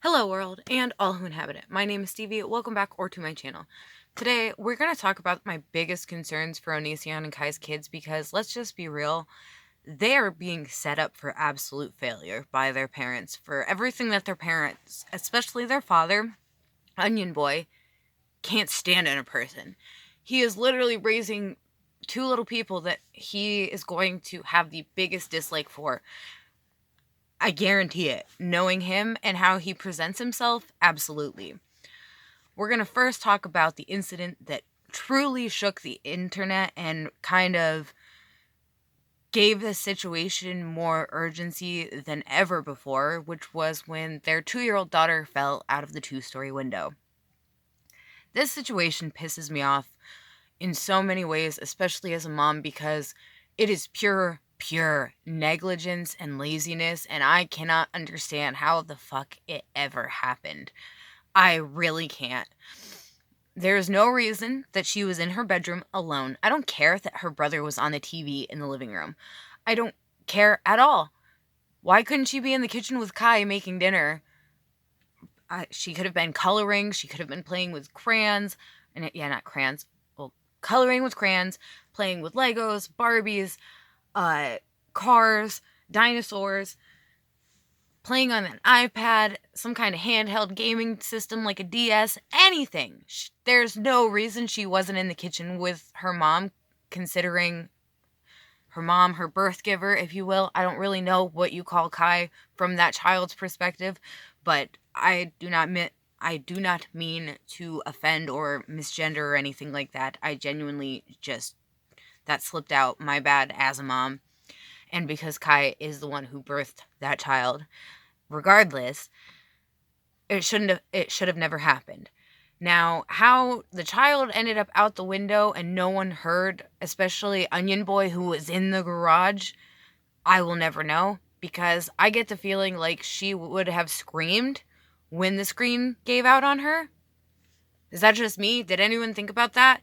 Hello world, and all who inhabit it. My name is Stevie. Welcome back to my channel. Today, we're going to talk about my biggest concerns for Onision and Kai's kids because, let's just be real, they are being set up for absolute failure by their parents for everything that their parents, especially their father, Onion Boy, can't stand in a person. He is literally raising two little people that he is going to have the biggest dislike for. I guarantee it. Knowing him and how he presents himself, absolutely. We're going to first talk about the incident that truly shook the internet and kind of gave the situation more urgency than ever before, which was when their 2-year-old daughter fell out of the 2-story window. This situation pisses me off in so many ways, especially as a mom, because it is pure negligence and laziness, and I cannot understand how the fuck it ever happened. I really can't. There's no reason that she was in her bedroom alone. I don't care that her brother was on the TV in the living room. I don't care at all. Why couldn't she be in the kitchen with Kai making dinner? She could have been coloring. She could have been playing with crayons. Not crayons. Well, coloring with crayons, playing with Legos, Barbies, cars, dinosaurs, playing on an iPad, some kind of handheld gaming system like a DS, anything. There's no reason she wasn't in the kitchen with her mom, considering her mom, her birth giver, if you will. I don't really know what you call Kai from that child's perspective, but I do not mean to offend or misgender or anything like that. I genuinely that slipped out. My bad as a mom. And because Kai is the one who birthed that child. Regardless, it should have never happened. Now, how the child ended up out the window and no one heard, especially Onion Boy, who was in the garage, I will never know, because I get the feeling like she would have screamed when the screen gave out on her. Is that just me? Did anyone think about that?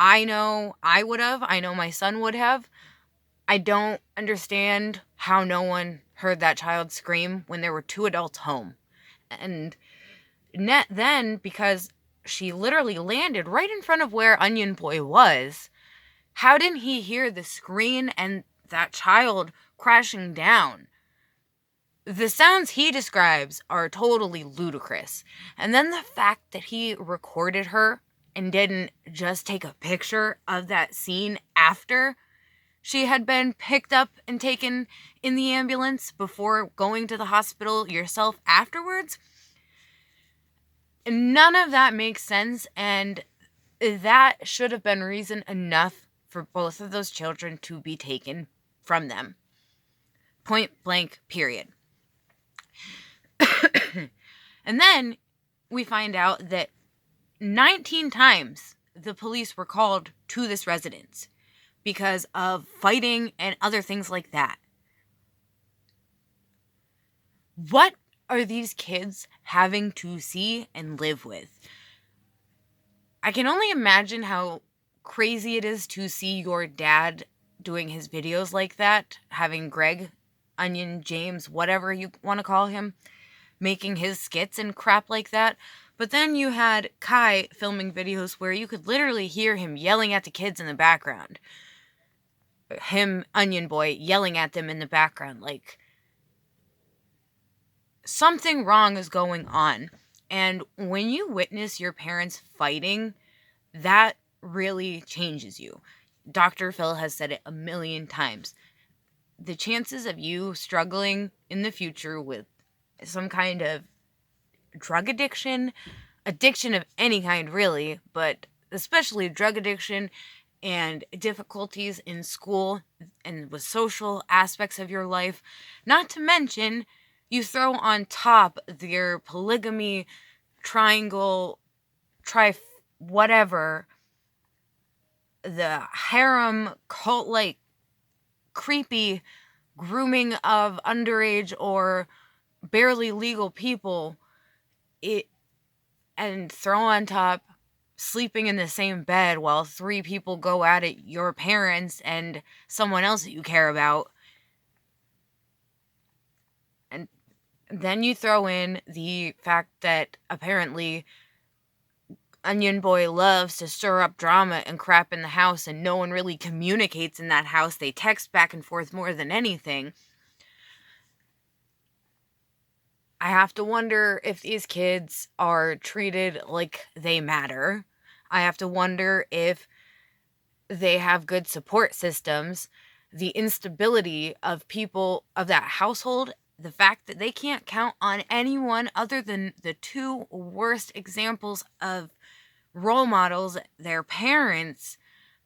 I know I would have. I know my son would have. I don't understand how no one heard that child scream when there were two adults home. And then, because she literally landed right in front of where Onion Boy was, how didn't he hear the scream and that child crashing down? The sounds he describes are totally ludicrous. And then the fact that he recorded her and didn't just take a picture of that scene after she had been picked up and taken in the ambulance before going to the hospital yourself afterwards. None of that makes sense, and that should have been reason enough for both of those children to be taken from them. Point blank, period. And then we find out that 19 times the police were called to this residence because of fighting and other things like that. What are these kids having to see and live with? I can only imagine how crazy it is to see your dad doing his videos like that, having Greg, Onion, James, whatever you want to call him, making his skits and crap like that. But then you had Kai filming videos where you could literally hear him yelling at the kids in the background. Him, Onion Boy, yelling at them in the background. Like, something wrong is going on. And when you witness your parents fighting, that really changes you. Dr. Phil has said it a million times. The chances of you struggling in the future with some kind of drug addiction of any kind really, but especially drug addiction and difficulties in school and with social aspects of your life, not to mention you throw on top their polygamy, triangle, whatever, the harem, cult-like, creepy grooming of underage or barely legal people, and throw on top sleeping in the same bed while 3 people go at it, your parents and someone else that you care about. And Then you throw in the fact that apparently Onion Boy loves to stir up drama and crap in the house, and no one really communicates in that house. They text back and forth more than anything. I have to wonder if these kids are treated like they matter. I have to wonder if they have good support systems. The instability of people of that household, the fact that they can't count on anyone other than the two worst examples of role models, their parents,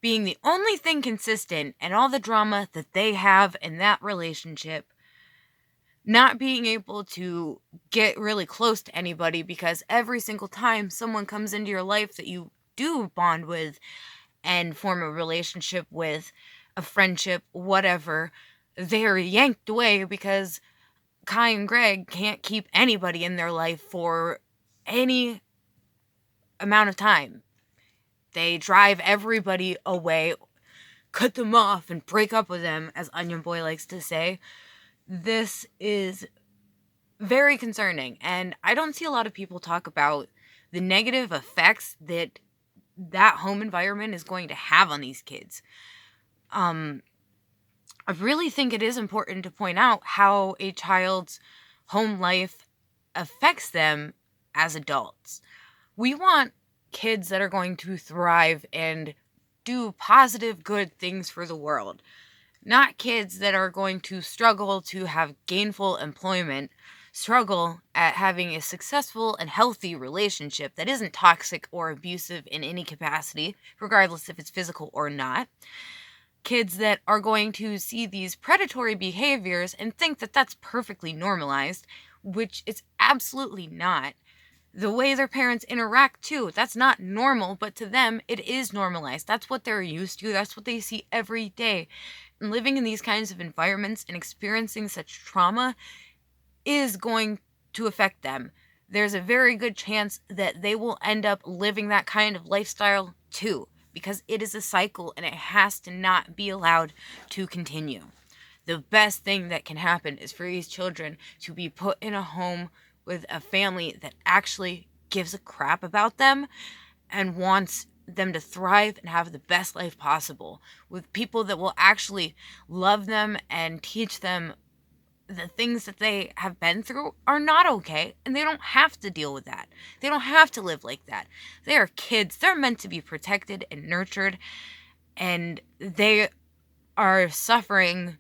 being the only thing consistent, and all the drama that they have in that relationship, not being able to get really close to anybody because every single time someone comes into your life that you do bond with and form a relationship with, a friendship, whatever, they're yanked away because Kai and Greg can't keep anybody in their life for any amount of time. They drive everybody away, cut them off, and break up with them, as Onion Boy likes to say. This is very concerning, and I don't see a lot of people talk about the negative effects that home environment is going to have on these kids. I really think it is important to point out how a child's home life affects them as adults. We want kids that are going to thrive and do positive, good things for the world. Not kids that are going to struggle to have gainful employment, struggle at having a successful and healthy relationship that isn't toxic or abusive in any capacity, regardless if it's physical or not. Kids that are going to see these predatory behaviors and think that that's perfectly normalized, which it's absolutely not. The way their parents interact too, that's not normal, but to them it is normalized. That's what they're used to. That's what they see every day. And living in these kinds of environments and experiencing such trauma is going to affect them. There's a very good chance that they will end up living that kind of lifestyle too, because it is a cycle and it has to not be allowed to continue. The best thing that can happen is for these children to be put in a home with a family that actually gives a crap about them and wants them to thrive and have the best life possible, with people that will actually love them and teach them the things that they have been through are not okay, and they don't have to deal with that. They don't have to live like that. They are kids. They're meant to be protected and nurtured, and they are suffering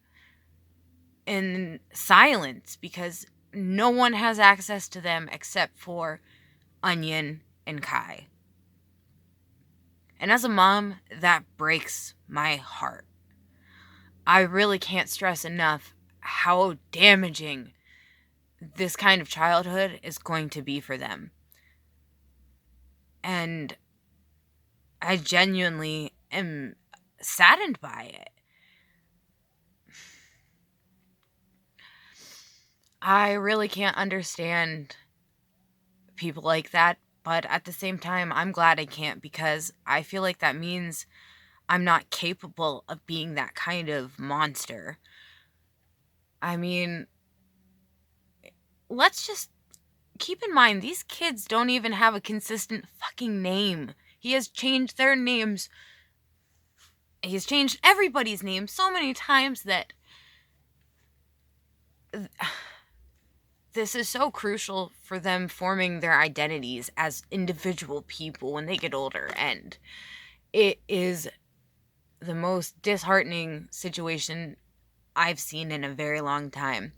in silence because no one has access to them except for Onion and Kai. And as a mom, that breaks my heart. I really can't stress enough how damaging this kind of childhood is going to be for them. And I genuinely am saddened by it. I really can't understand people like that, but at the same time, I'm glad I can't, because I feel like that means I'm not capable of being that kind of monster. I mean, let's just keep in mind, these kids don't even have a consistent fucking name. He has changed their names. He's changed everybody's name so many times that this is so crucial for them forming their identities as individual people when they get older, and it is the most disheartening situation I've seen in a very long time.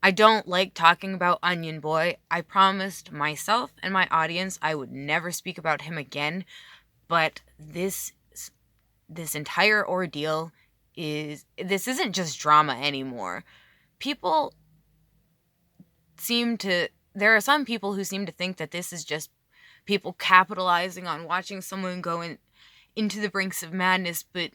I don't like talking about Onion Boy. I promised myself and my audience I would never speak about him again, but this entire ordeal this isn't just drama anymore. There are some people who seem to think that this is just people capitalizing on watching someone go into the brinks of madness, but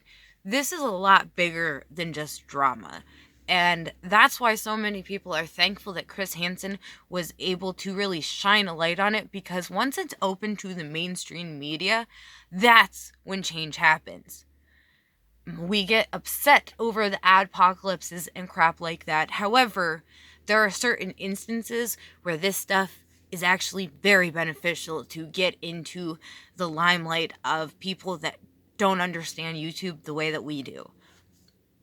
this is a lot bigger than just drama. And that's why so many people are thankful that Chris Hansen was able to really shine a light on it, because once it's open to the mainstream media, that's when change happens. We get upset over the adpocalypses and crap like that. However, there are certain instances where this stuff is actually very beneficial to get into the limelight of people that don't understand YouTube the way that we do.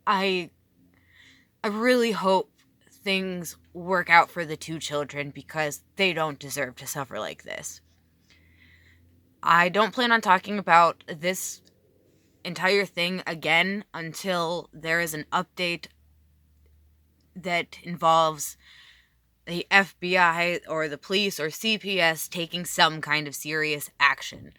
I really hope things work out for the two children because they don't deserve to suffer like this. I don't plan on talking about this entire thing again until there is an update that involves the FBI or the police or CPS taking some kind of serious action.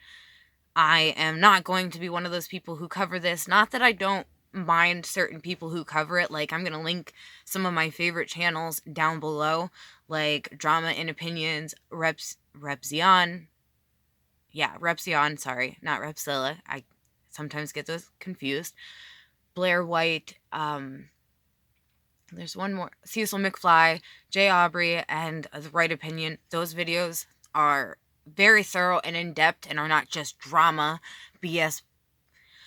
I am not going to be one of those people who cover this. Not that I don't mind certain people who cover it. Like, I'm going to link some of my favorite channels down below, like Drama and Opinions, Repzion. Yeah, Repzion, sorry, not Repzilla. I sometimes get those confused. Blair White, there's one more, Cecil McFly, Jay Aubrey, and The Right Opinion. Those videos are very thorough and in-depth and are not just drama BS.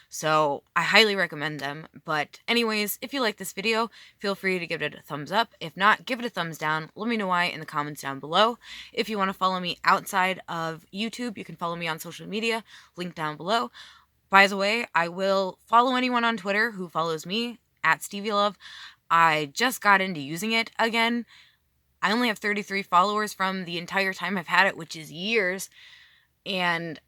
So I highly recommend them. But anyways, if you like this video, feel free to give it a thumbs up. If not, give it a thumbs down. Let me know why in the comments down below. If you want to follow me outside of YouTube, you can follow me on social media, link down below. By the way, I will follow anyone on Twitter who follows me, at SteviiLove. I just got into using it again. I only have 33 followers from the entire time I've had it, which is years. And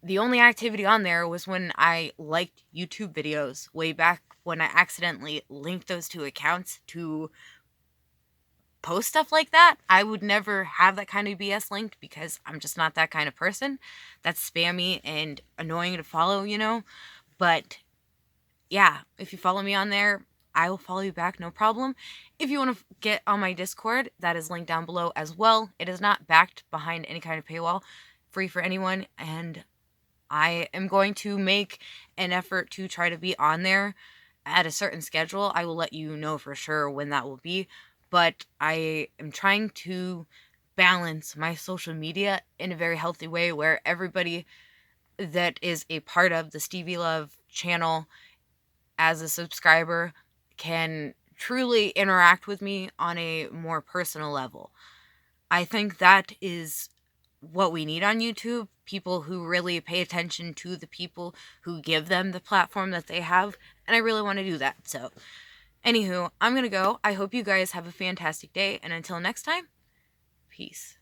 the only activity on there was when I liked YouTube videos way back when I accidentally linked those two accounts to post stuff like that. I would never have that kind of BS linked because I'm just not that kind of person. That's spammy and annoying to follow, you know. But yeah, if you follow me on there, I will follow you back, no problem. If you want to get on my Discord, that is linked down below as well. It is not backed behind any kind of paywall, free for anyone, and I am going to make an effort to try to be on there at a certain schedule. I will let you know for sure when that will be, but I am trying to balance my social media in a very healthy way where everybody that is a part of the SteviiLove channel as a subscriber can truly interact with me on a more personal level. I think that is what we need on YouTube. People who really pay attention to the people who give them the platform that they have. And I really want to do that. So, anywho, I'm going to go. I hope you guys have a fantastic day. And until next time, peace.